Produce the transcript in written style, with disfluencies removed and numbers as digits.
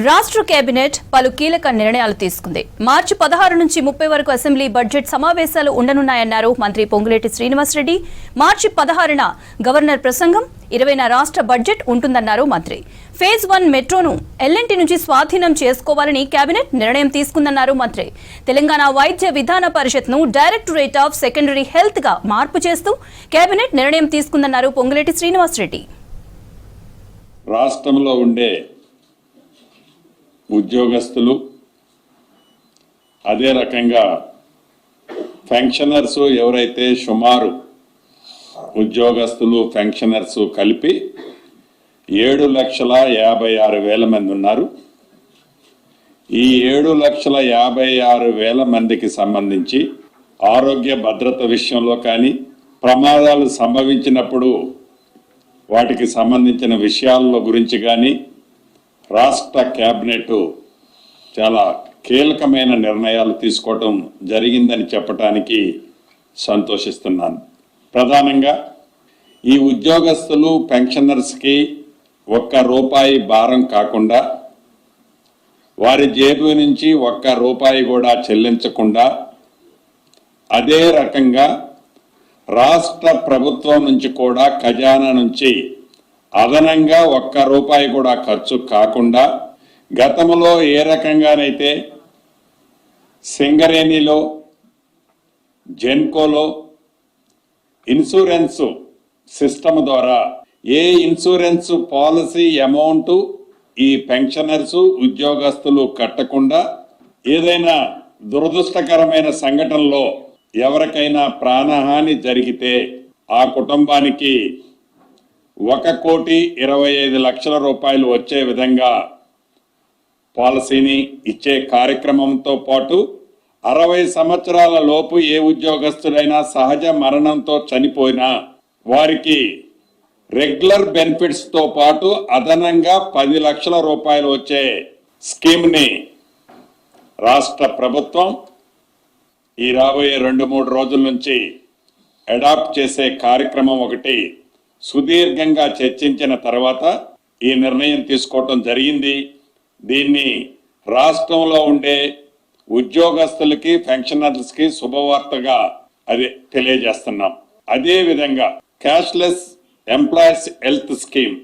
రాష్ట్ర కేబినెట్ పలు కీలక నిర్ణయాలు తీసుకుంది. మార్చి 16 నుంచి 30 వరకు అసెంబ్లీ బడ్జెట్ సమావేశాలు ఉండనున్నాయన్నారు మంత్రి పొంగులేటి శ్రీనివాసరెడ్డి. మార్చి 16న గవర్నర్ ప్రసంగం, 20న రాష్ట్ర బడ్జెట్ ఉంటుందన్నారు మంత్రి. ఫేజ్ 1 మెట్రోను ఎల్ఎన్టీ నుంచి స్వాధీనం చేసుకోవాలని కేబినెట్ నిర్ణయం తీసుకుందన్నారు మంత్రి. తెలంగాణ వైద్య విధాన పరిషత్ను డైరెక్టరేట్ ఆఫ్ సెకండరీ హెల్త్ గా మార్పు చేస్తూ కేబినెట్ నిర్ణయం తీసుకుందన్నారు పొంగులేటి శ్రీనివాసరెడ్డి. రాష్ట్రంలో ఉండే ఉద్యోగస్తులు, అదే రకంగా పెన్షనర్స్ ఎవరైతే సుమారు ఉద్యోగస్తులు పెన్షనర్స్ కలిపి 7,56,000 మంది ఉన్నారు. ఈ 7,56,000 మందికి సంబంధించి ఆరోగ్య భద్రత విషయంలో కానీ, ప్రమాదాలు సంభవించినప్పుడు వాటికి సంబంధించిన విషయాల గురించి కానీ రాష్ట్ర కేబినెట్ చాలా కీలకమైన నిర్ణయాలు తీసుకోవటం జరిగిందని చెప్పడానికి సంతోషిస్తున్నాను. ప్రధానంగా ఈ ఉద్యోగస్తులు పెన్షనర్స్కి ₹1 భారం కాకుండా, వారి జేబు నుంచి ₹1 కూడా చెల్లించకుండా, అదే రకంగా రాష్ట్ర ప్రభుత్వం నుంచి కూడా ఖజానా నుంచి అదనంగా ₹1 కూడా ఖర్చు కాకుండా, గతంలో ఏ రకంగానైతే సింగరేణిలో, జెన్కోలో ఇన్సూరెన్స్ సిస్టమ్ ద్వారా ఏ ఇన్సూరెన్స్ పాలసీ అమౌంట్ ఈ పెన్షనర్స్ ఉద్యోగస్తులు కట్టకుండా, ఏదైనా దురదృష్టకరమైన సంఘటనలో ఎవరికైనా ప్రాణహాని జరిగితే ఆ కుటుంబానికి ₹1,25,00,000 వచ్చే విధంగా పాలసీని ఇచ్చే కార్యక్రమంతో పాటు 60 సంవత్సరాల లోపు ఏ ఉద్యోగస్తుడైనా సహజ మరణంతో చనిపోయినా వారికి రెగ్యులర్ బెనిఫిట్స్ తో పాటు అదనంగా ₹10 లక్షల వచ్చే స్కీమ్ ని రాష్ట్ర ప్రభుత్వం ఈ రాబోయే 2-3 రోజుల నుంచి అడాప్ట్ చేసే కార్యక్రమం ఒకటి సుదీర్ఘంగా చర్చించిన తర్వాత ఈ నిర్ణయం తీసుకోవటం జరిగింది. దీన్ని రాష్ట్రంలో ఉండే ఉద్యోగస్తులకి, పెన్షనర్స్కి శుభవార్తగా అది తెలియజేస్తున్నాం. అదే విధంగా క్యాష్లెస్ ఎంప్లాయీస్ హెల్త్ స్కీమ్